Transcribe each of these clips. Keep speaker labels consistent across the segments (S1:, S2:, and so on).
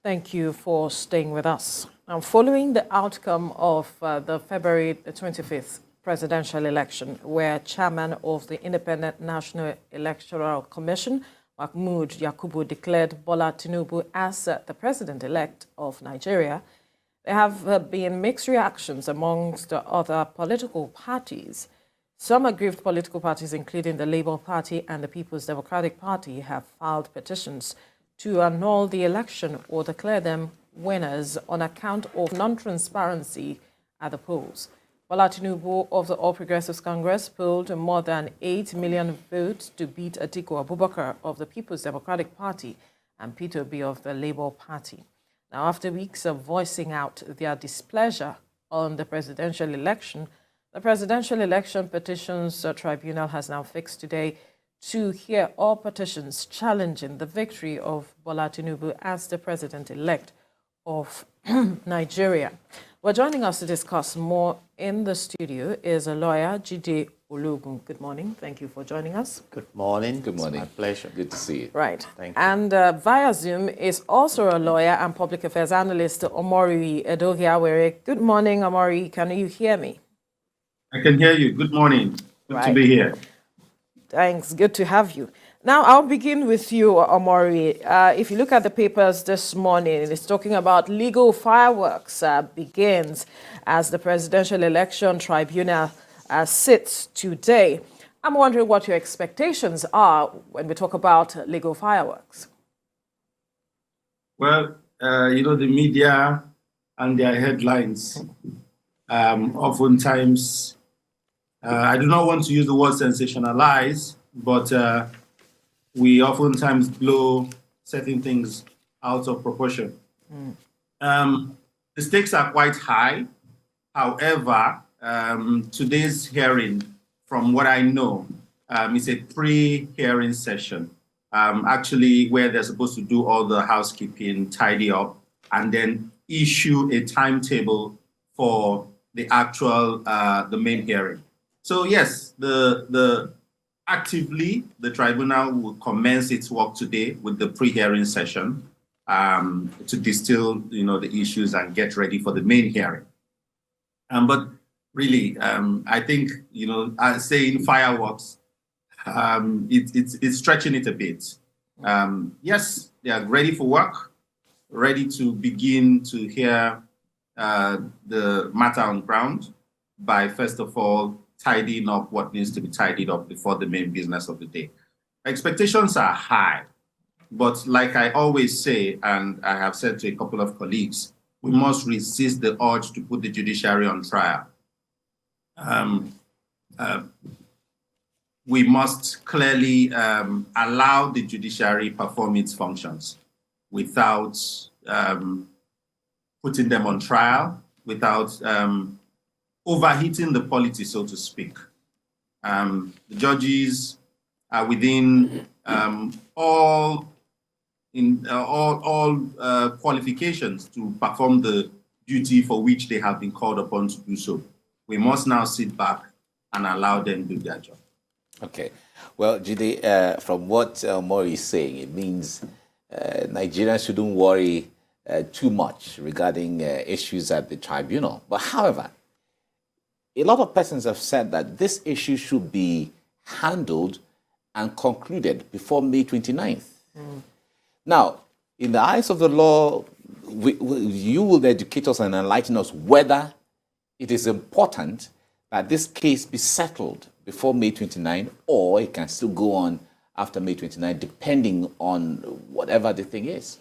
S1: Thank you for staying with us. Now, following the outcome of the February 25th presidential election, where chairman of the Independent National Electoral Commission, Mahmoud Yakubu, declared Bola Tinubu as the president-elect of Nigeria, there have been mixed reactions amongst the other political parties. Some aggrieved political parties, including the Labour Party and the People's Democratic Party, have filed petitions to annul the election or declare them winners on account of non-transparency at the polls. Bola Tinubu of the All Progressives Congress polled more than 8 million votes to beat Atiku Abubakar of the People's Democratic Party and Peter Obi of the Labour Party. Now, after weeks of voicing out their displeasure on the presidential election, the Presidential Election Petitions Tribunal has now fixed today to hear all petitions challenging the victory of Bola Tinubu as the president-elect of Nigeria. Well, joining us to discuss more in the studio is a lawyer, Jide Ologun. Good morning. Thank you for joining us.
S2: Good morning.
S3: Good morning.
S2: It's my pleasure.
S3: Good to see you.
S1: Right.
S2: Thank you.
S1: And via Zoom is also a lawyer and public affairs analyst, Omori Edogiawere. Good morning, Omori. Can you hear me?
S4: I can hear you. Good morning. Good to be here.
S1: Thanks. Good to have you. Now, I'll begin with you, Omori. If you look at the papers this morning, it's talking about legal fireworks begins as the Presidential Election Tribunal sits today. I'm wondering what your expectations are when we talk about legal fireworks.
S4: Well, the media and their headlines oftentimes, I do not want to use the word sensationalize, but we oftentimes blow certain things out of proportion. The stakes are quite high. However, today's hearing, from what I know, is a pre-hearing session, actually where they're supposed to do all the housekeeping, tidy up, and then issue a timetable for the actual, the main hearing. So yes, actively, the tribunal will commence its work today with the pre-hearing session to distill, the issues and get ready for the main hearing. But really, I think, saying fireworks, it's stretching it a bit. Yes, they are ready for work, ready to begin to hear the matter on ground by, first of all, tidying up what needs to be tidied up before the main business of the day. Expectations are high, but like I always say, and I have said to a couple of colleagues, we must resist the urge to put the judiciary on trial. We must clearly allow the judiciary perform its functions without putting them on trial, without overheating the polity, so to speak. The judges are within all qualifications to perform the duty for which they have been called upon to do so. We must now sit back and allow them to do their job.
S3: Okay. Well, Jide, from what Mori is saying, it means Nigerians shouldn't worry too much regarding issues at the tribunal. But however, a lot of persons have said that this issue should be handled and concluded before May 29th. Now, in the eyes of the law, you will educate us and enlighten us whether it is important that this case be settled before May 29 or it can still go on after May 29, depending on whatever the thing is.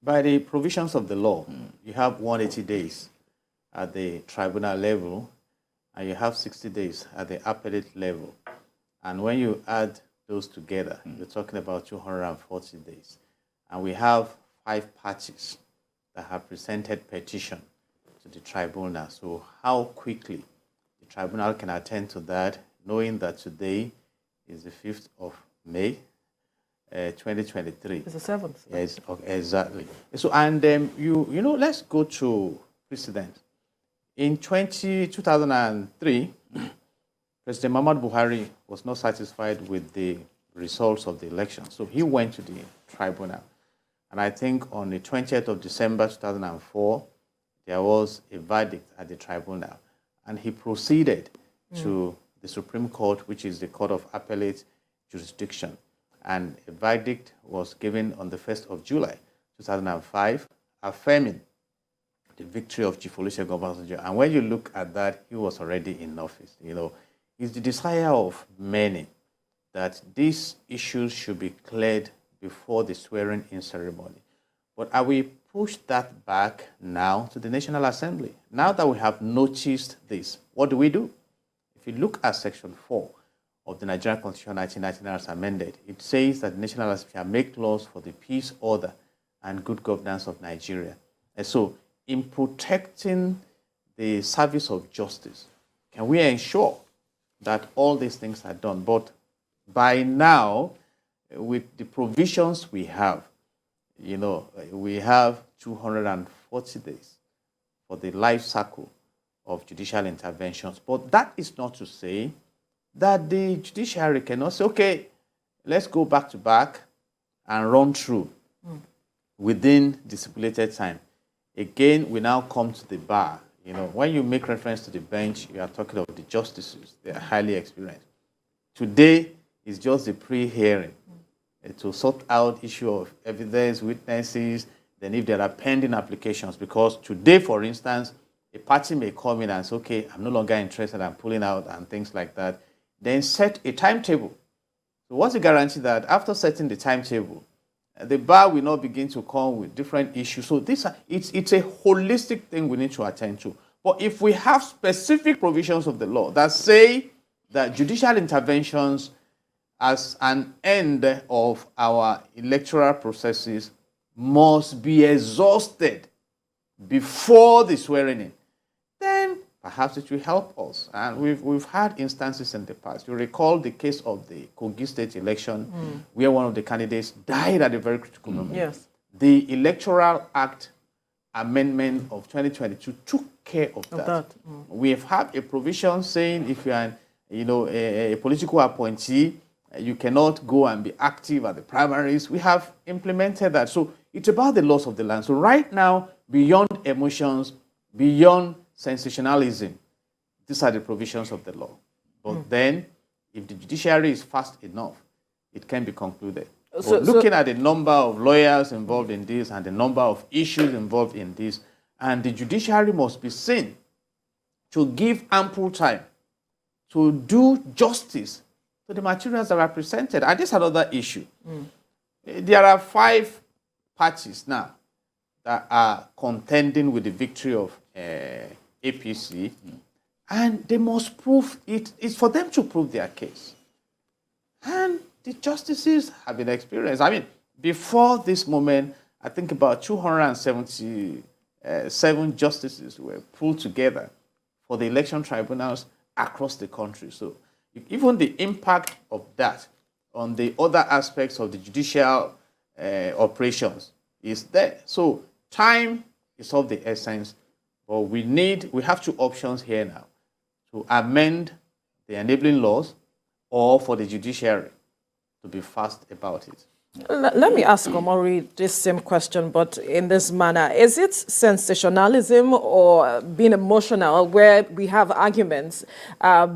S2: By the provisions of the law, you have 180 days at the tribunal level, and you have 60 days at the appellate level. And when you add those together, you're talking about 240 days. And we have 5 parties that have presented petition to the tribunal. So how quickly the tribunal can attend to that, knowing that today is the 5th of May, 2023.
S1: It's the 7th.
S2: Yes, okay, exactly. So, and let's go to precedent. In 2003, President Muhammadu Buhari was not satisfied with the results of the election, so he went to the tribunal. And I think on the 20th of December 2004, there was a verdict at the tribunal. And he proceeded to the Supreme Court, which is the Court of Appellate Jurisdiction. And a verdict was given on the 1st of July 2005, affirming the victory of Chief Olusegun Obasanjo. And when you look at that, he was already in office. You know, it's the desire of many that these issues should be cleared before the swearing-in ceremony. But are we pushed that back now to the National Assembly? Now that we have noticed this, what do? If you look at Section 4 of the Nigerian Constitution 1999 as amended, it says that the National Assembly shall make laws for the peace, order, and good governance of Nigeria. And so, in protecting the service of justice, can we ensure that all these things are done? But by now, with the provisions we have, you know, we have 240 days for the life cycle of judicial interventions. But that is not to say that the judiciary cannot say, okay, let's go back to back and run through within the stipulated time. Again, we now come to the bar. You know, when you make reference to the bench, you are talking of the justices. They are highly experienced. Today is just the pre-hearing to sort out issue of evidence, witnesses, then if there are pending applications. Because today, for instance, a party may come in and say, okay, I'm no longer interested, I'm pulling out and things like that. Then set a timetable. So what's the guarantee that after setting the timetable, the bar will not begin to come with different issues? So it's a holistic thing we need to attend to. But if we have specific provisions of the law that say that judicial interventions as an end of our electoral processes must be exhausted before the swearing in, then perhaps it will help us. And we've had instances in the past. You recall the case of the Kogi State election where one of the candidates died at a very critical moment.
S1: Yes.
S2: The Electoral Act amendment of 2022 took care of that. We have had a provision saying if you are a political appointee, you cannot go and be active at the primaries. We have implemented that. So it's about the laws of the land. So right now, beyond emotions, beyond sensationalism, these are the provisions of the law. But then, if the judiciary is fast enough, it can be concluded. But looking at the number of lawyers involved in this and the number of issues involved in this, and the judiciary must be seen to give ample time to do justice to the materials that are presented. And this is another issue. There are 5 parties now that are contending with the victory of APC, and they must prove it. It's for them to prove their case. And the justices have been experienced. I mean, before this moment, I think about 277 justices were pulled together for the election tribunals across the country. So even the impact of that on the other aspects of the judicial operations is there. So time is of the essence, but we have 2 options here now: to amend the enabling laws or for the judiciary to be fast about it.
S1: Let me ask Omori this same question, but in this manner. Is it sensationalism or being emotional where we have arguments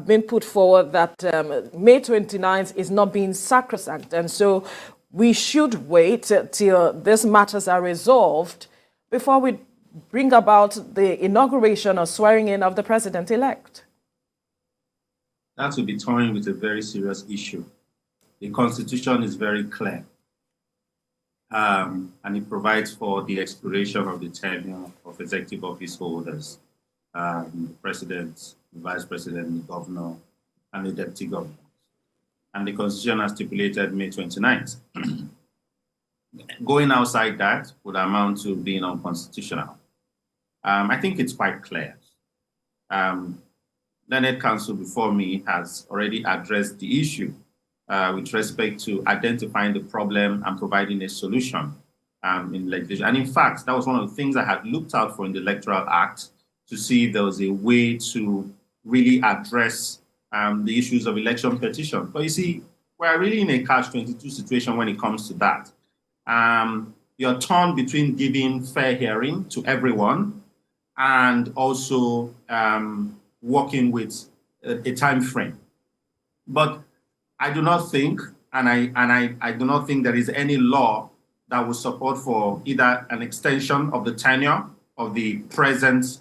S1: being put forward that May 29th is not being sacrosanct, and so we should wait till these matters are resolved before we bring about the inauguration or swearing in of the president-elect?
S4: That would be toying with a very serious issue. The Constitution is very clear. And it provides for the expiration of the tenure of executive office holders, the president, the vice president, the governor, and the deputy governor. And the Constitution has stipulated May 29th. Going outside that would amount to being unconstitutional. I think it's quite clear. Learned Counsel before me has already addressed the issue with respect to identifying the problem and providing a solution in legislation. And in fact, that was one of the things I had looked out for in the Electoral Act to see if there was a way to really address the issues of election petition. But you see, we're really in a catch-22 situation when it comes to that. you're torn between giving fair hearing to everyone and also working with a time frame. But I do not think, and I do not think there is any law that will support for either an extension of the tenure of the present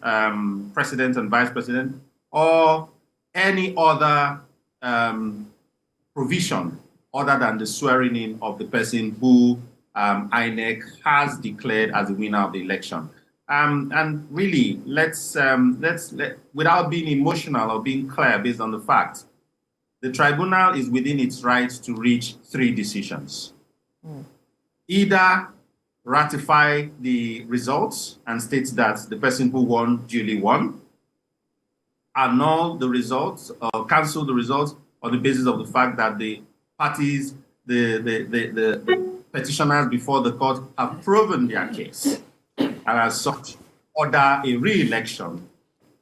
S4: president and vice president, or any other provision other than the swearing in of the person who INEC has declared as the winner of the election. And really, let's without being emotional or being clear based on the fact, the tribunal is within its rights to reach 3 decisions. Either ratify the results and state that the person who won duly won, annul the results or cancel the results on the basis of the fact that the parties, the petitioners before the court have proven their case, and as such, order a re-election,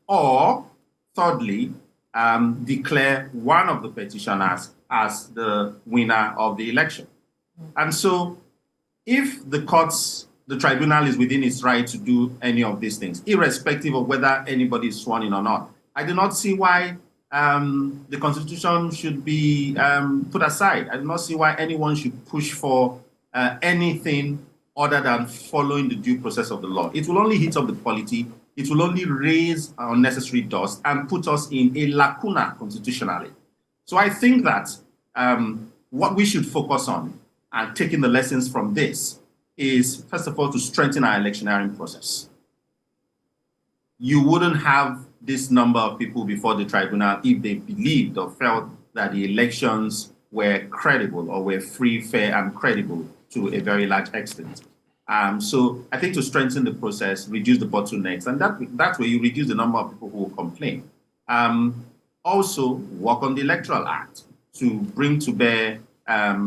S4: or thirdly, declare one of the petitioners as the winner of the election. And so, if the tribunal is within its right to do any of these things, irrespective of whether anybody is sworn in or not, I do not see why the Constitution should be put aside. I do not see why anyone should push for anything other than following the due process of the law. It will only heat up the polity. It will only raise unnecessary dust and put us in a lacuna constitutionally. So I think that what we should focus on, and taking the lessons from this, is first of all to strengthen our electioneering process. You wouldn't have this number of people before the tribunal if they believed or felt that the elections were credible or were free, fair, and credible to a very large extent. So I think to strengthen the process, reduce the bottlenecks, and that way you reduce the number of people who will complain. Also, work on the Electoral Act to bring to bear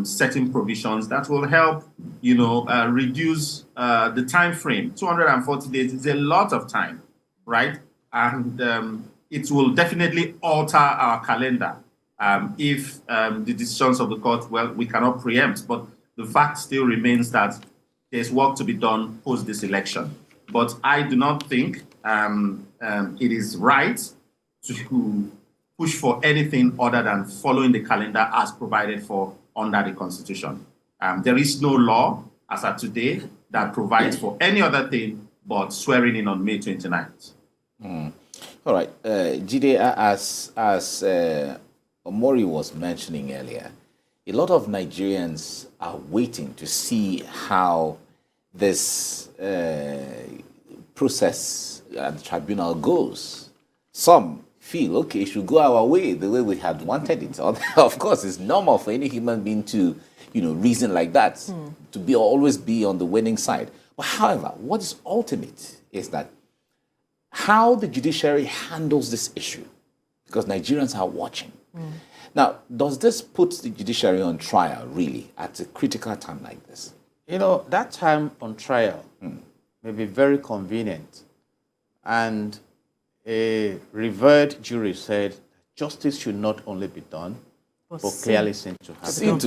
S4: certain provisions that will help, reduce the time frame. 240 days is a lot of time, right? And it will definitely alter our calendar if the decisions of the court, well, we cannot preempt, but the fact still remains that there's work to be done post this election. But I do not think it is right to push for anything other than following the calendar as provided for under the Constitution. There is no law as of today that provides for any other thing but swearing in on May 29th.
S3: All right, Jide, as Omori was mentioning earlier, a lot of Nigerians are waiting to see how this process at the tribunal goes. Some feel, okay, it should go our way, the way we had wanted it. Of course, it's normal for any human being to, reason like that, to always be on the winning side. But however, what is ultimate is that how the judiciary handles this issue, because Nigerians are watching. Now, does this put the judiciary on trial, really, at a critical time like this?
S2: That time on trial may be very convenient. And a revered jury said justice should not only be done, but clearly seem to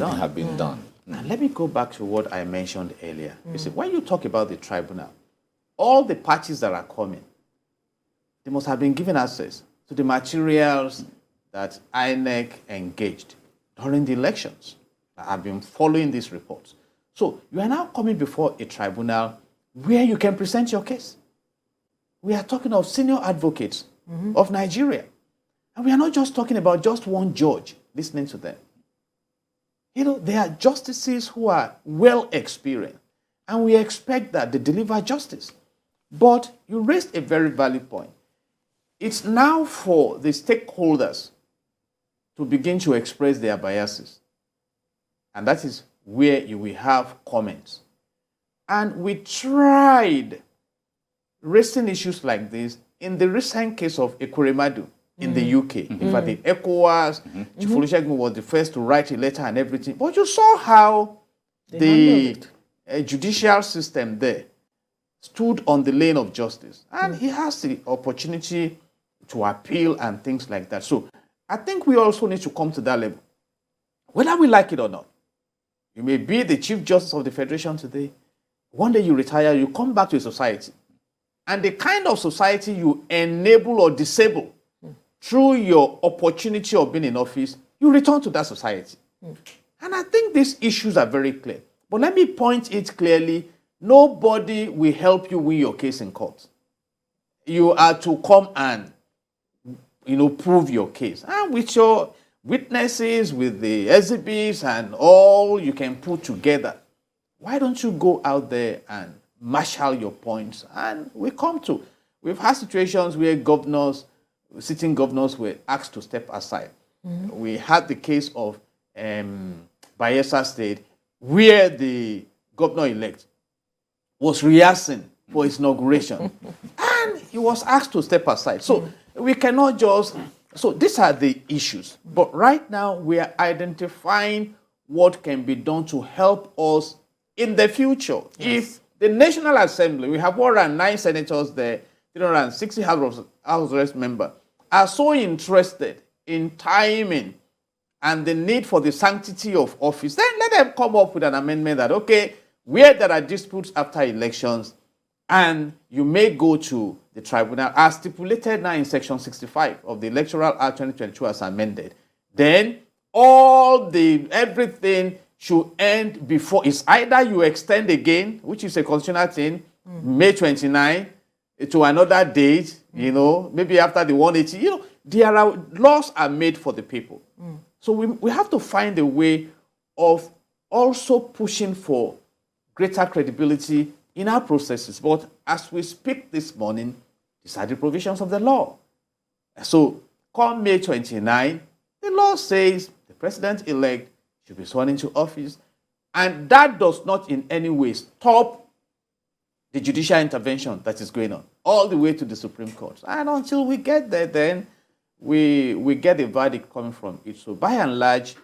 S3: have been done.
S2: Now, let me go back to what I mentioned earlier. You see, when you talk about the tribunal, all the parties that are coming, they must have been given access to the materials that INEC engaged during the elections. I have been following these reports. So you are now coming before a tribunal where you can present your case. We are talking of senior advocates of Nigeria. And we are not just talking about just one judge listening to them. They are justices who are well experienced. And we expect that they deliver justice. But you raised a very valid point. It's now for the stakeholders to begin to express their biases. And that is where you will have comments. And we tried raising issues like this in the recent case of Ekweremadu in the UK. In fact, the ECOWAS, Chief Olusegun was the first to write a letter and everything. But you saw how the judicial system there stood on the lane of justice. And he has the opportunity to appeal and things like that. So I think we also need to come to that level. Whether we like it or not, you may be the Chief Justice of the Federation today. One day you retire, you come back to a society. And the kind of society you enable or disable through your opportunity of being in office, you return to that society. And I think these issues are very clear. But let me point it clearly. Nobody will help you win your case in court. You are to come and, prove your case. And with your witnesses, with the exhibits and all you can put together, why don't you go out there and marshal your points? And we've had situations where sitting governors were asked to step aside. We had the case of Bayelsa State, where the governor-elect was rehearsing for his inauguration, and he was asked to step aside. So we cannot so these are the issues. But right now, we are identifying what can be done to help us in the future. Yes. If the National Assembly, we have 109 senators there, 360 House of Reps members, are so interested in timing and the need for the sanctity of office, then let them come up with an amendment that, okay, where there are disputes after elections, and you may go to the tribunal, as stipulated now in Section 65 of the Electoral Act 2022 as amended, then everything should end before. It's either you extend again, which is a constitutional thing, May 29, to another date, maybe after the 180, laws are made for the people. So we have to find a way of also pushing for greater credibility in our processes. But as we speak this morning, these are the provisions of the law. So come May 29, the law says the president-elect should be sworn into office, and that does not in any way stop the judicial intervention that is going on all the way to the Supreme Court. And until we get there, then we get a verdict coming from it. So by and large,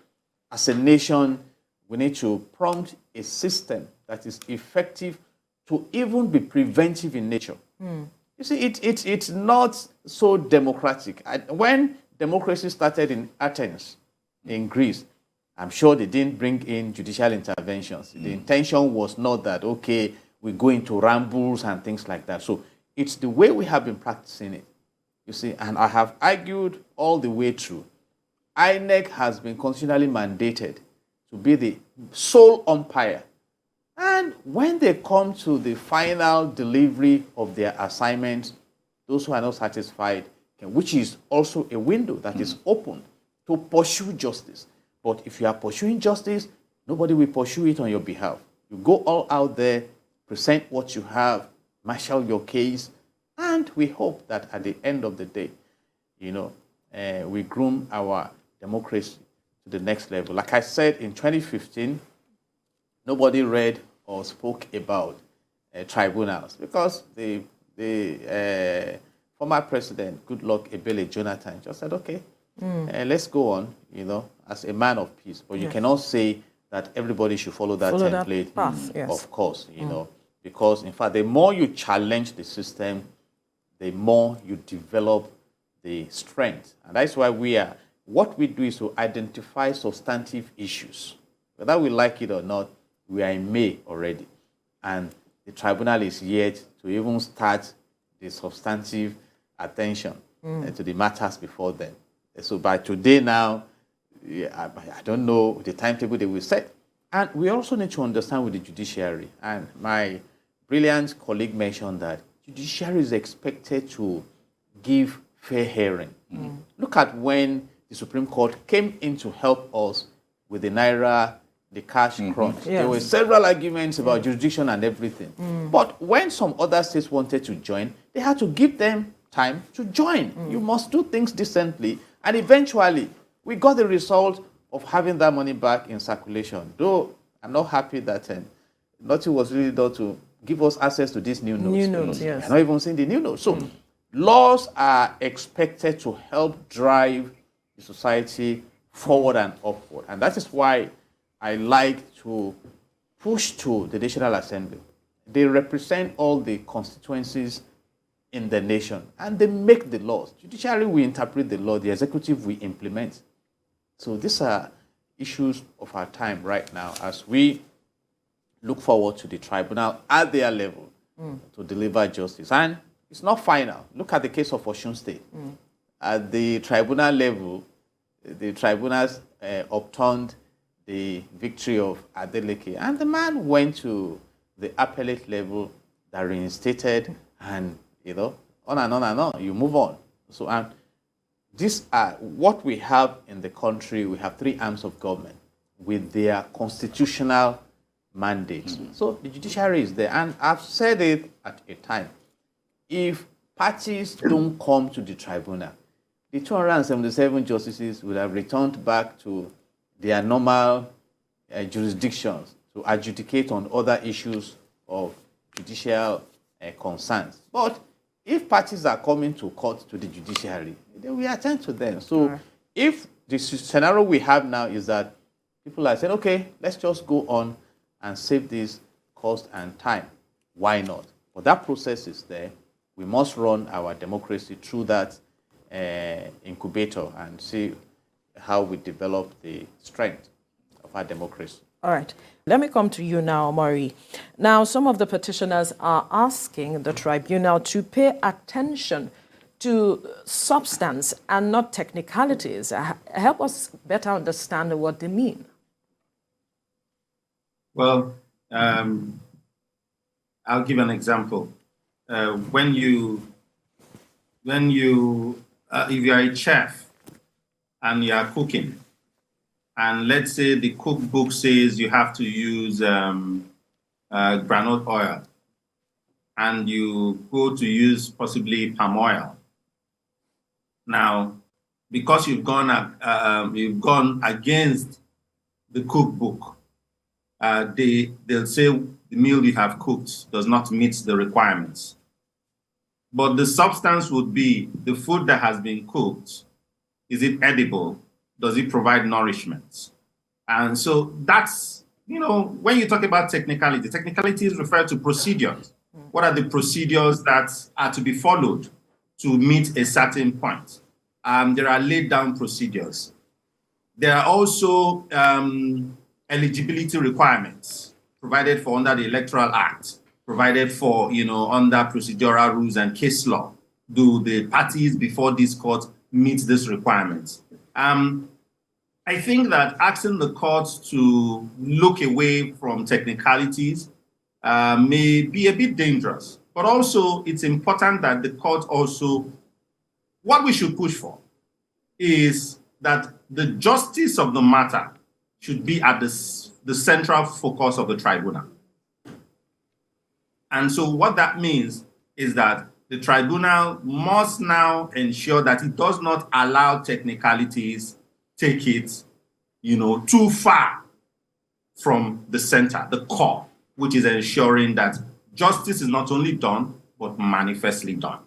S2: as a nation, we need to prompt a system that is effective to even be preventive in nature. You see, it's not so democratic. When democracy started in Athens, in Greece, I'm sure they didn't bring in judicial interventions. The intention was not that, okay, we go into rambles and things like that. So it's the way we have been practicing it. You see, and I have argued all the way through. INEC has been constitutionally mandated to be the sole umpire. And when they come to the final delivery of their assignments, those who are not satisfied, which is also a window that is open to pursue justice. But if you are pursuing justice, nobody will pursue it on your behalf. You go all out there, present what you have, marshal your case, and we hope that at the end of the day, we groom our democracy to the next level. Like I said, in 2015, nobody read or spoke about tribunals because the former president, Goodluck Ebele Jonathan, just said, okay, let's go on, as a man of peace. But you cannot say that everybody should follow that template,
S1: that path, yes.
S2: Of course, because, in fact, the more you challenge the system, the more you develop the strength. And that's why what we do is to identify substantive issues. Whether we like it or not, we are in May already. And the tribunal is yet to even start the substantive attention to the matters before then. So by today now, I don't know the timetable they will set. And we also need to understand with the judiciary. And my brilliant colleague mentioned that judiciary is expected to give fair hearing. Look at when the Supreme Court came in to help us with the Naira, the cash crunch. Yes. There were several arguments about jurisdiction and everything. But when some other states wanted to join, they had to give them time to join. You must do things decently. And eventually, we got the result of having that money back in circulation. Though I'm not happy that nothing was really done to give us access to these new notes.
S1: New notes, yes.
S2: We're not even seeing the new notes. So laws are expected to help drive the society forward and upward. And that is why I like to push to the National Assembly. They represent all the constituencies in the nation, and they make the laws. Judiciary, we interpret the law. The executive, we implement. So these are issues of our time right now as we look forward to the tribunal at their level to deliver justice. And it's not final. Look at the case of Osun State. At the tribunal level, the tribunals upturned the victory of Adeleke, and the man went to the appellate level that reinstated, and on and on and on. You move on. So, and these are what we have in the country. We have three arms of government with their constitutional mandates. So the judiciary is there, and I've said it at a time. If parties don't come to the tribunal, the 277 justices will have returned back to their normal jurisdictions to adjudicate on other issues of judicial concerns. But if parties are coming to court to the judiciary, then we attend to them. So if the scenario we have now is that people are saying, okay, let's just go on and save this cost and time, why not? But that process is there. We must run our democracy through that incubator and see how we develop the strength of our democracy.
S1: All right. Let me come to you now, Maury. Now, some of the petitioners are asking the tribunal to pay attention to substance and not technicalities. Help us better understand what they mean.
S4: Well, I'll give an example. If you are a chef and you are cooking, and let's say the cookbook says you have to use granite oil, and you go to use possibly palm oil. Now, because you've gone against the cookbook, they'll say the meal you have cooked does not meet the requirements. But the substance would be the food that has been cooked. Is it edible? Does it provide nourishment? And so that's, when you talk about technicalities refer to procedures. What are the procedures that are to be followed to meet a certain point? There are laid down procedures. There are also eligibility requirements provided for under the Electoral Act, provided for, under procedural rules and case law. Do the parties before this court meet these requirements? I think that asking the courts to look away from technicalities may be a bit dangerous, but also it's important that the court also, what we should push for is that the justice of the matter should be at the central focus of the tribunal. And so what that means is that the tribunal must now ensure that it does not allow technicalities take it, too far from the center, the core, which is ensuring that justice is not only done, but manifestly done.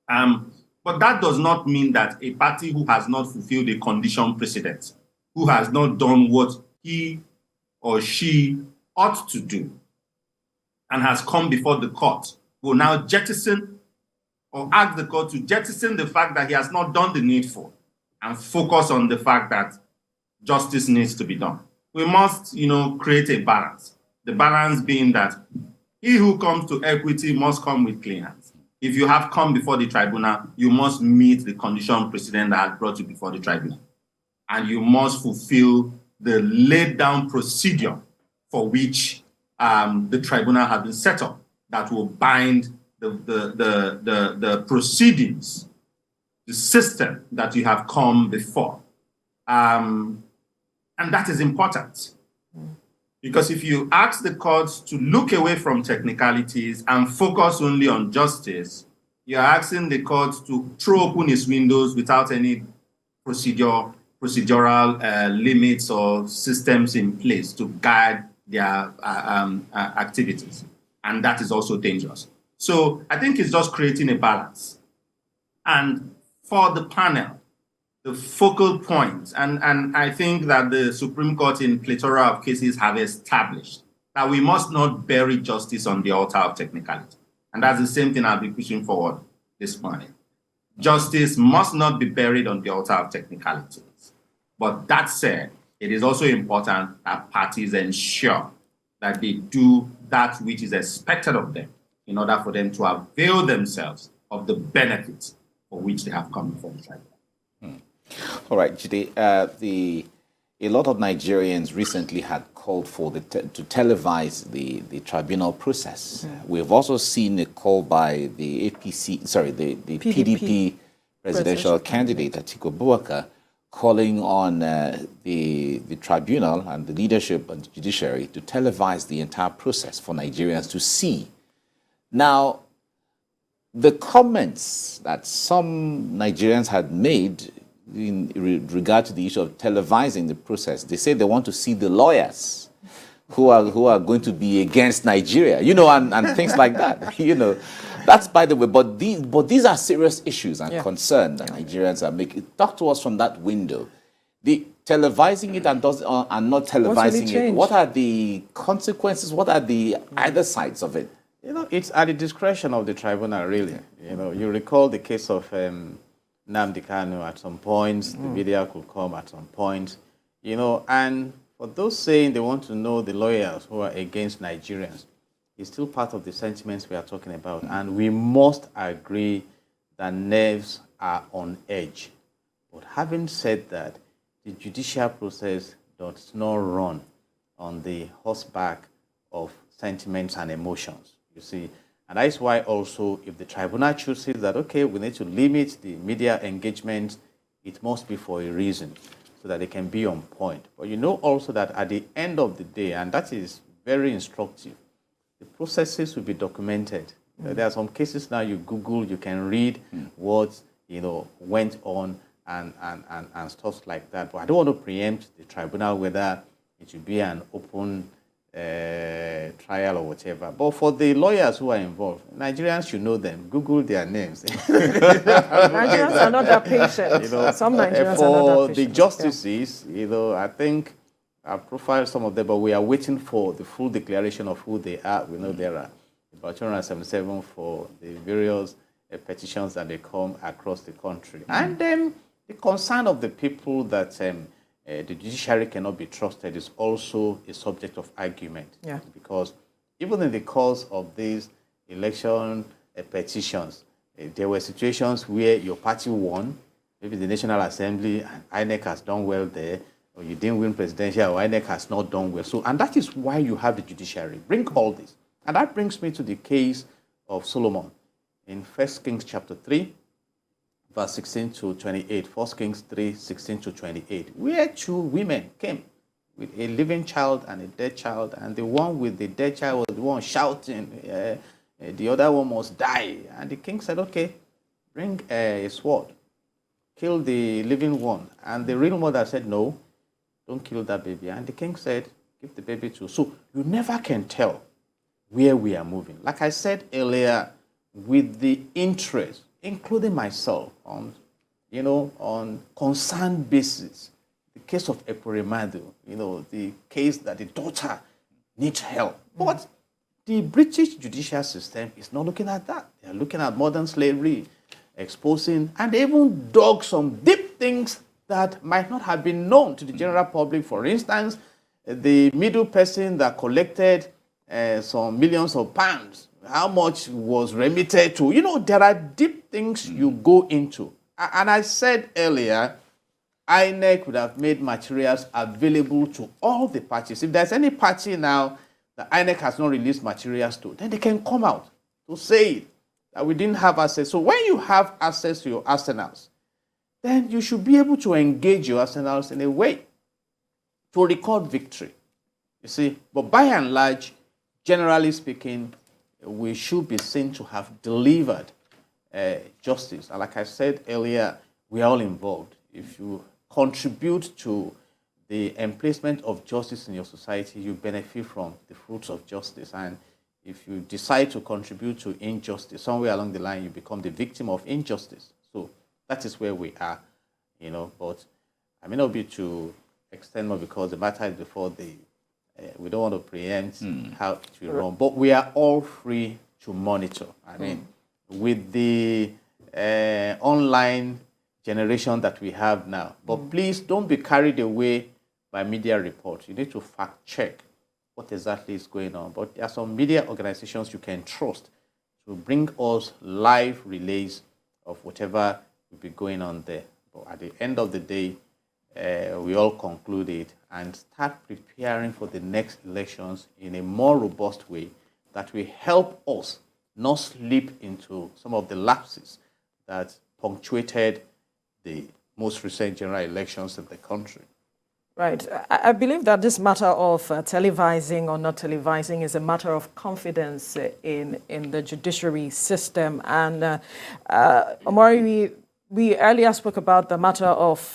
S4: But that does not mean that a party who has not fulfilled a condition precedent, who has not done what he or she ought to do, and has come before the court, will now jettison or ask the court to jettison the fact that he has not done the needful and focus on the fact that justice needs to be done. We must, create a balance. The balance being that he who comes to equity must come with clean hands. If you have come before the tribunal, you must meet the condition precedent that has brought you before the tribunal. And you must fulfill the laid down procedure for which the tribunal has been set up that will bind the proceedings, the system that you have come before. And that is important. Because if you ask the courts to look away from technicalities and focus only on justice, you're asking the courts to throw open its windows without any procedural limits or systems in place to guide their activities. And that is also dangerous. So I think it's just creating a balance. And for the panel, the focal point, and I think that the Supreme Court in plethora of cases have established that we must not bury justice on the altar of technicality. And that's the same thing I'll be pushing forward this morning. Justice must not be buried on the altar of technicalities. But that said, it is also important that parties ensure that they do that which is expected of them in order for them to avail themselves of the benefits for which they have come before the tribunal.
S3: All right, Jide, a lot of Nigerians recently had called for to televise the tribunal process. We've also seen a call by the the PDP presidential candidate, Atiku Abubakar, calling on the tribunal and the leadership and the judiciary to televise the entire process for Nigerians to see. Now, the comments that some Nigerians had made in regard to the issue of televising the process, they say they want to see the lawyers who are going to be against Nigeria, and things like that. That's by the way. But these are serious issues and concerns that Nigerians are making. Talk to us from that window. The televising it and not televising it. What are the consequences? What are the other sides of it?
S2: It's at the discretion of the tribunal, really. You recall the case of Nnamdi Kanu at some points, the media could come at some point, and for those saying they want to know the lawyers who are against Nigerians, it's still part of the sentiments we are talking about. And we must agree that nerves are on edge. But having said that, the judicial process does not run on the horseback of sentiments and emotions, you see. And that's why also, if the tribunal chooses that, okay, we need to limit the media engagement, it must be for a reason, so that they can be on point. But also that at the end of the day, and that is very instructive, the processes will be documented. There are some cases now you Google, you can read what went on and stuff like that. But I don't want to preempt the tribunal whether it should be an open trial or whatever. But for the lawyers who are involved, Nigerians should know them. Google their names.
S1: Nigerians are not that patient. Some Nigerians are not that patient.
S2: For the justices, I think I've profiled some of them, but we are waiting for the full declaration of who they are. We know there are about 277 for the various petitions that they come across the country. And then the concern of the people that the judiciary cannot be trusted is also a subject of argument. Yeah. Because even in the course of these election petitions, there were situations where your party won, maybe the National Assembly, and INEC has done well there, or you didn't win presidential, or INEC has not done well. So, and that is why you have the judiciary. Bring all this. And that brings me to the case of Solomon in 1 Kings chapter 3, verse 16 to 28, 1 Kings 3, 16 to 28, where two women came with a living child and a dead child, and the one with the dead child was the one shouting, the other one must die. And the king said, okay, bring a sword, kill the living one. And the real mother said, no, don't kill that baby. And the king said, give the baby to. So you never can tell where we are moving. Like I said earlier, with the interest, including myself, on concerned basis, the case of Ekweremadu, the case that the daughter needs help. But the British judicial system is not looking at that. They are looking at modern slavery, exposing, and they even dug some deep things that might not have been known to the general public. For instance, the middle person that collected some millions of pounds, how much was remitted to? There are deep things you go into. And I said earlier, INEC would have made materials available to all the parties. If there's any party now that INEC has not released materials to, then they can come out to say that we didn't have access. So when you have access to your arsenals, then you should be able to engage your arsenals in a way to record victory. You see, but by and large, generally speaking, we should be seen to have delivered justice. And like I said earlier, we are all involved. If you contribute to the emplacement of justice in your society, you benefit from the fruits of justice. And if you decide to contribute to injustice, somewhere along the line, you become the victim of injustice. So that is where we are, But I may not be to extend more because the matter is before we don't want to preempt how it will run, but we are all free to monitor. I mean, with the online generation that we have now. But please don't be carried away by media reports. You need to fact check what exactly is going on. But there are some media organizations you can trust to bring us live relays of whatever will be going on there. But at the end of the day, we all conclude it and start preparing for the next elections in a more robust way that will help us not slip into some of the lapses that punctuated the most recent general elections in the country.
S1: Right. I believe that this matter of televising or not televising is a matter of confidence in the judiciary system. And Omori, we earlier spoke about the matter of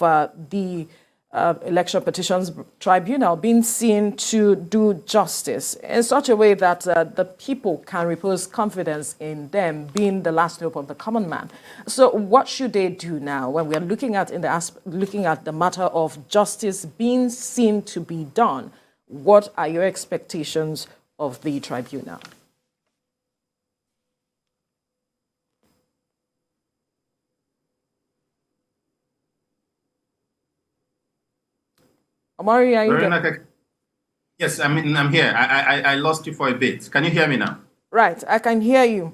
S1: the Election Petitions Tribunal being seen to do justice in such a way that the people can repose confidence in them being the last hope of the common man. So what should they do now when we are looking at the matter of justice being seen to be done? What are your expectations of the tribunal? Omari, are you there?
S4: Yes, I'm here. I lost you for a bit. Can you hear me now?
S1: Right, I can hear you.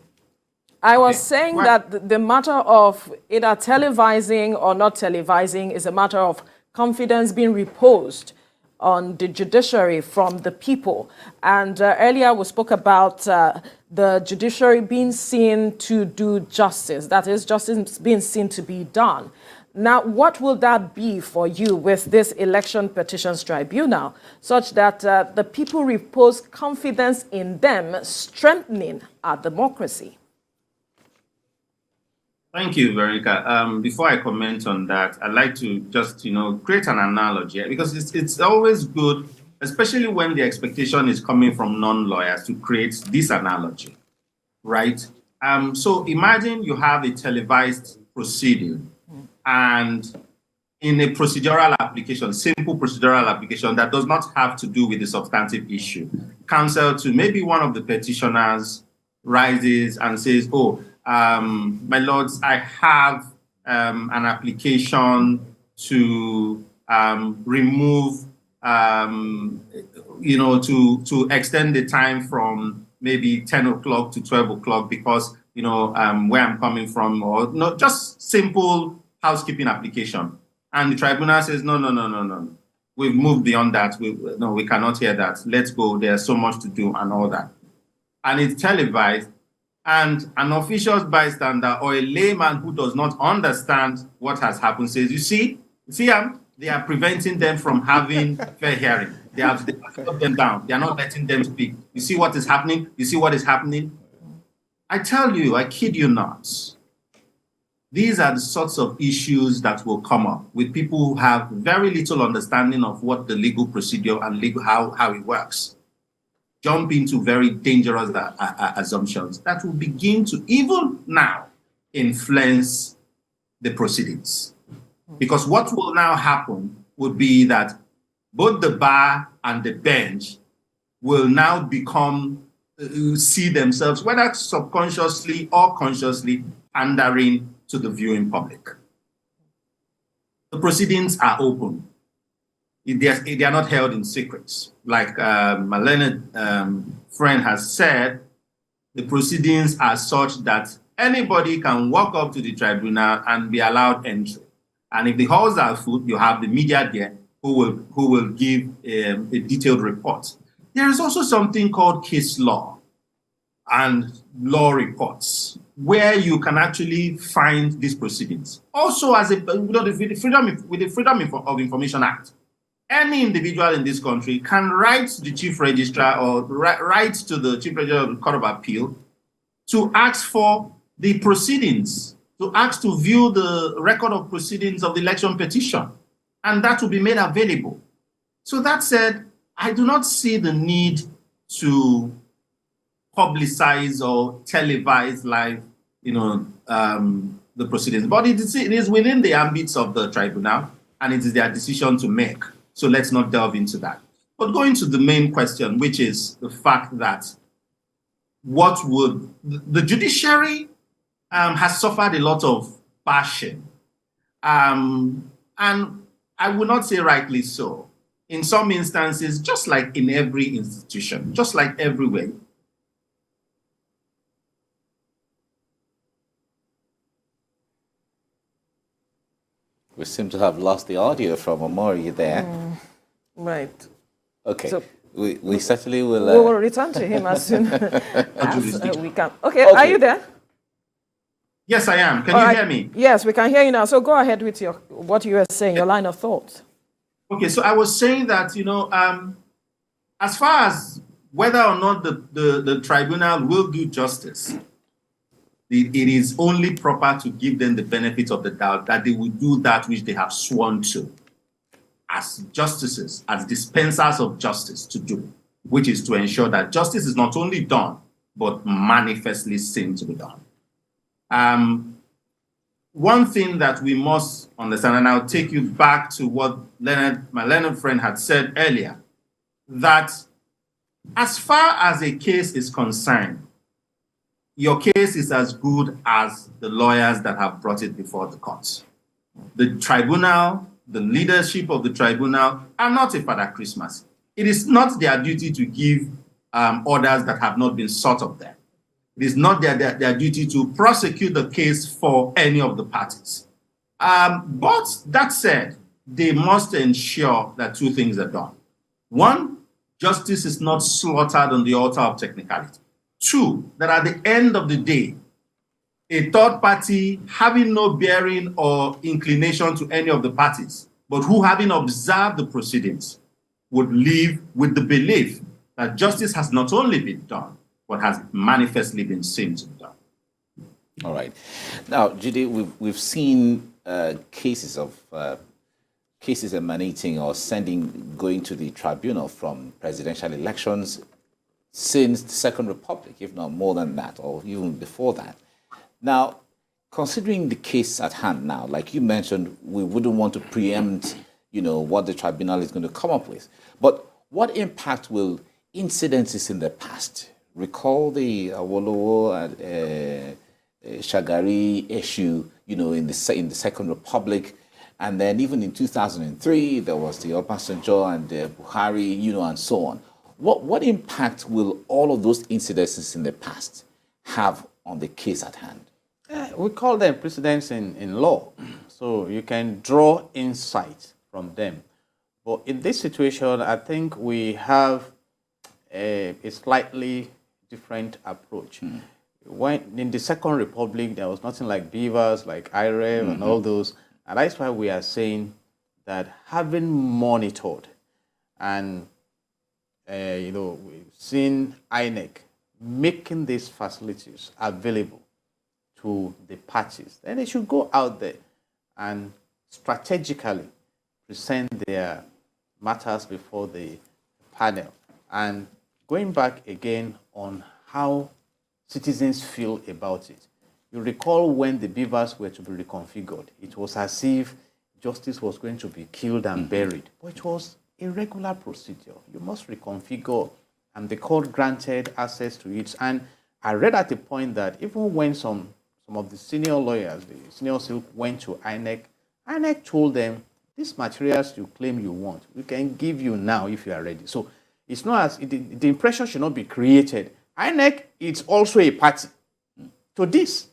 S1: I was saying that the matter of either televising or not televising is a matter of confidence being reposed on the judiciary from the people. And earlier we spoke about the judiciary being seen to do justice, that is, justice being seen to be done. Now, what will that be for you with this Election Petitions Tribunal, such that the people repose confidence in them, strengthening our democracy?
S4: Thank you, Veronica. Before I comment on that, I'd like to just, create an analogy, because it's always good, especially when the expectation is coming from non-lawyers, to create this analogy, right? So imagine you have a televised proceeding, and in a procedural application, simple procedural application that does not have to do with the substantive issue, counsel to maybe one of the petitioners rises and says, my lords, I have an application to remove, to extend the time from maybe 10 o'clock to 12 o'clock because, where I'm coming from, or not, just simple housekeeping application. And the tribunal says, no. We've moved beyond that. We cannot hear that. Let's go. There's so much to do and all that. And it's televised. And an official bystander or a layman who does not understand what has happened says, you see, they are preventing them from having fair hearing. They have shut them down. They are not letting them speak. You see what is happening? You see what is happening? I tell you, I kid you not. These are the sorts of issues that will come up with people who have very little understanding of what the legal procedure and how it works. Jump into very dangerous assumptions that will begin to, even now, influence the proceedings. Because what will now happen would be that both the bar and the bench will now see themselves, whether subconsciously or consciously, pandering to the viewing public. The proceedings are open. They are not held in secrets. Like my learned friend has said, the proceedings are such that anybody can walk up to the tribunal and be allowed entry. And if the halls are full, you have the media there who will give a detailed report. There is also something called case law and law reports, where you can actually find these proceedings. Also, with the Freedom of Information Act, any individual in this country can write to the chief registrar or write to the chief registrar of the Court of Appeal to ask for the proceedings, to ask to view the record of proceedings of the election petition, and that will be made available. So that said, I do not see the need to publicize or televise live, the proceedings. But it is within the ambits of the tribunal, and it is their decision to make. So let's not delve into that. But going to the main question, which is the fact that the judiciary has suffered a lot of bashing, and I would not say rightly so. in some instances, just like in every institution, just like everywhere,
S3: We seem to have lost the audio from Omori there.
S1: Right.
S3: Okay.
S1: So
S3: we certainly will...
S1: we will return to him as soon as we can. Okay,
S3: Okay.
S1: are you there?
S4: yes, I am. Can
S1: All
S4: you
S1: right.
S4: hear me?
S1: Yes, we can hear you now. So go ahead with what you were saying, your line of thought.
S4: Okay, so I was saying that, as far as whether or not the tribunal will do justice, it is only proper to give them the benefit of the doubt that they will do that which they have sworn to as justices, as dispensers of justice to do, which is to ensure that justice is not only done, but manifestly seen to be done. One thing that we must understand, and I'll take you back to what my Leonard friend had said earlier, that as far as a case is concerned, your case is as good as the lawyers that have brought it before the courts. The tribunal, the leadership of the tribunal are not a Father Christmas. It is not their duty to give orders that have not been sought of them. It is not their duty to prosecute the case for any of the parties. But that said, they must ensure that two things are done. One, justice is not slaughtered on the altar of technicality. Two, that at the end of the day, a third party having no bearing or inclination to any of the parties, but who, having observed the proceedings, would leave with the belief that justice has not only been done, but has manifestly been seen to be done.
S3: All right. Now, Judy, we've seen cases emanating or going to the tribunal from presidential elections since the Second Republic, if not more than that, or even before that. Now, considering the case at hand now, like you mentioned, we wouldn't want to preempt, what the tribunal is going to come up with. But what impact will incidences in the past, recall the Awolowo Shagari issue, in the Second Republic, and then even in 2003 there was the Obasanjo and Buhari, and so on. What impact will all of those incidences in the past have on the case at hand?
S2: We call them precedents in law, so you can draw insight from them. But in this situation, I think we have a slightly different approach. When in the Second Republic, there was nothing like beavers, like IREV and all those. And that's why we are saying that having monitored and, we've seen INEC making these facilities available to the parties, then they should go out there and strategically present their matters before the panel. And going back again on how citizens feel about it. You recall when the beavers were to be reconfigured, it was as if justice was going to be killed and buried. But it was a regular procedure. You must reconfigure, and the court granted access to it. And I read at the point that even when some of the senior lawyers, the senior silk, went to INEC, INEC told them, these materials you claim you want, we can give you now if you are ready. So it's not as, the impression should not be created. INEC is also a party to this.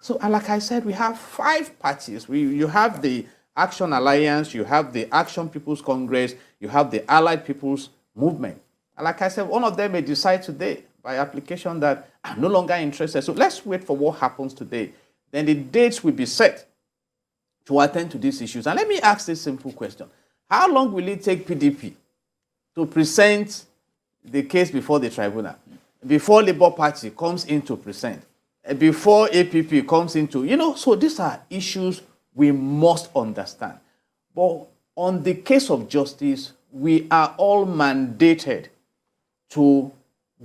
S2: So, and like I said, we have 5 parties. You have the Action Alliance, you have the Action People's Congress, you have the Allied People's Movement. And like I said, one of them may decide today by application that I'm no longer interested. So let's wait for what happens today. Then the dates will be set to attend to these issues. And let me ask this simple question. How long will it take PDP to present the case before the tribunal? Before Labour Party comes in to present? Before APP comes into, so these are issues we must understand. But on the case of justice, we are all mandated to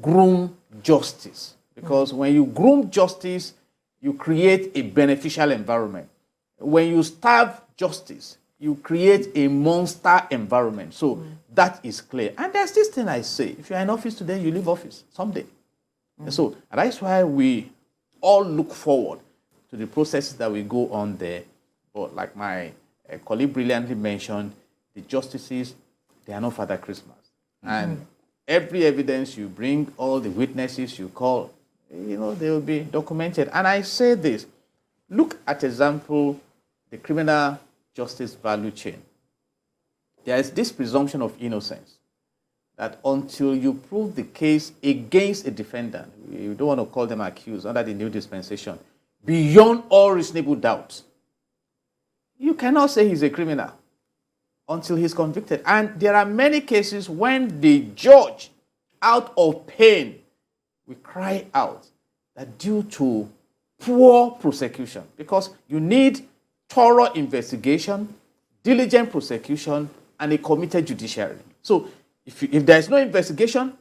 S2: groom justice. Because when you groom justice, you create a beneficial environment. When you starve justice, you create a monster environment. So that is clear. And there's this thing I say, if you're in office today, you leave office someday. So that's why we all look forward to the processes that we go on there. But like my colleague brilliantly mentioned, the justices, they are not Father Christmas. And every evidence you bring, all the witnesses you call, they will be documented. And I say this, look at example, the criminal justice value chain. There is this presumption of innocence that until you prove the case against a defendant, you don't want to call them accused under the new dispensation, beyond all reasonable doubt, you cannot say he's a criminal until he's convicted. And there are many cases when the judge, out of pain, will cry out that due to poor prosecution, because you need thorough investigation, diligent prosecution, and a committed judiciary. So if there is no investigation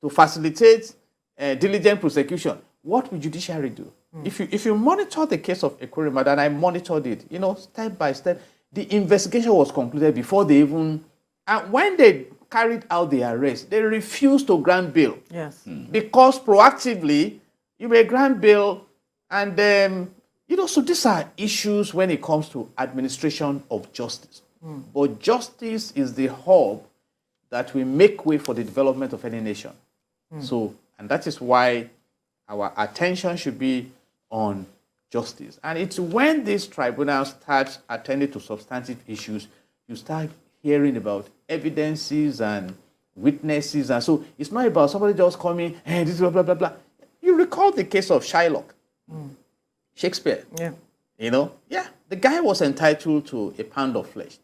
S2: to facilitate diligent prosecution, what will judiciary do? If you monitor the case of Ekweremadu, and I monitored it, step by step, the investigation was concluded before they even, and when they carried out the arrest, they refused to grant bail.
S1: Yes.
S2: Because proactively, you may grant bail, and so these are issues when it comes to administration of justice. But justice is the hub that will make way for the development of any nation. So, and that is why our attention should be on justice. And it's when these tribunals start attending to substantive issues, you start hearing about evidences and witnesses. And so it's not about somebody just coming, hey, this is blah, blah, blah, blah. You recall the case of Shylock, Shakespeare.
S1: Yeah.
S2: The guy was entitled to a pound of flesh.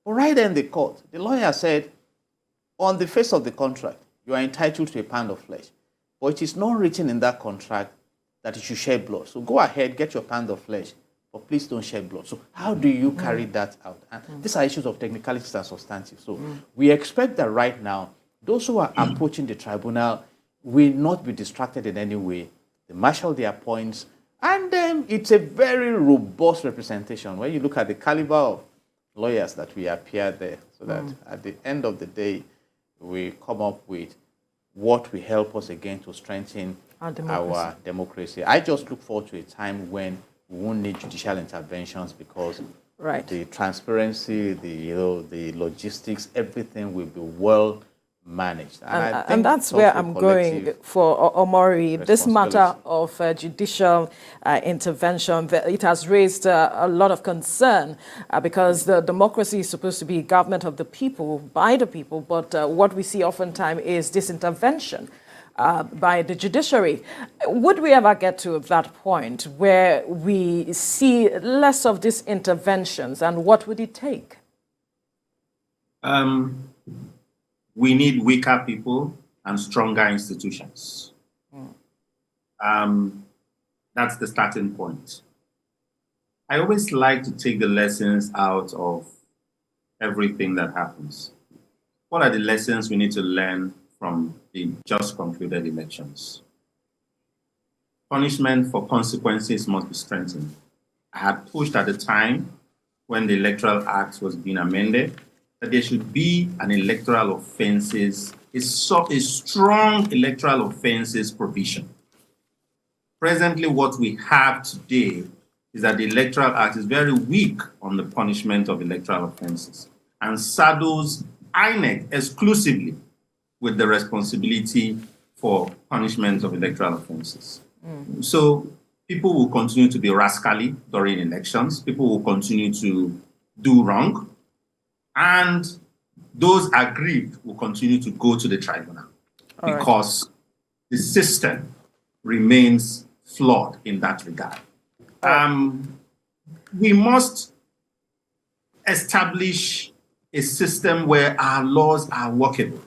S2: But right then in the court, the lawyer said, on the face of the contract, you are entitled to a pound of flesh. But it is not written in that contract that you should shed blood. So go ahead, get your pound of flesh, but please don't shed blood. So how do you carry that out? And these are issues of technicalities and substantive. So we expect that right now, those who are approaching the tribunal will not be distracted in any way. They marshal their points, and it's a very robust representation when you look at the caliber of lawyers that we appear there, so that at the end of the day, we come up with what will help us again to strengthen our democracy. I just look forward to a time when we won't need judicial interventions, because the transparency, the logistics, everything will be well managed.
S1: And that's where I'm going for Omori. This matter of judicial intervention, it has raised a lot of concern because the democracy is supposed to be government of the people, by the people, but what we see oftentimes is this intervention by the judiciary. Would we ever get to that point where we see less of these interventions, and what would it take?
S4: We need weaker people and stronger institutions. That's the starting point. I always like to take the lessons out of everything that happens. What are the lessons we need to learn from the just concluded elections? Punishment for consequences must be strengthened. I had pushed at the time when the Electoral Act was being amended that there should be an electoral offences, a strong electoral offences provision. Presently, what we have today is that the Electoral Act is very weak on the punishment of electoral offences and saddles INEC exclusively with the responsibility for punishment of electoral offences. So people will continue to be rascally during elections. People will continue to do wrong. And those aggrieved will continue to go to the tribunal because the system remains flawed in that regard. We must establish a system where our laws are workable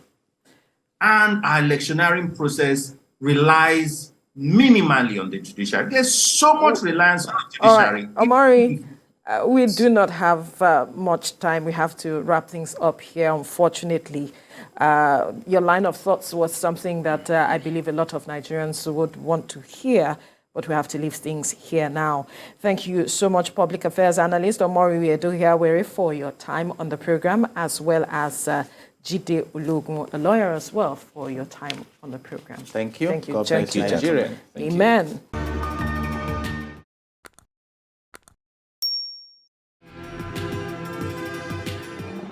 S4: and our electioneering process relies minimally on the judiciary. There's so much reliance on the judiciary.
S1: Omori, we do not have much time. We have to wrap things up here, unfortunately. Your line of thoughts was something that I believe a lot of Nigerians would want to hear, but we have to leave things here now. Thank you so much, Public Affairs Analyst Omori Edohiawere, for your time on the program, as well as Jide Ologun, a lawyer as well, for your time on the program.
S2: Thank you.
S1: Thank you,
S2: God bless Nigeria.
S1: Amen.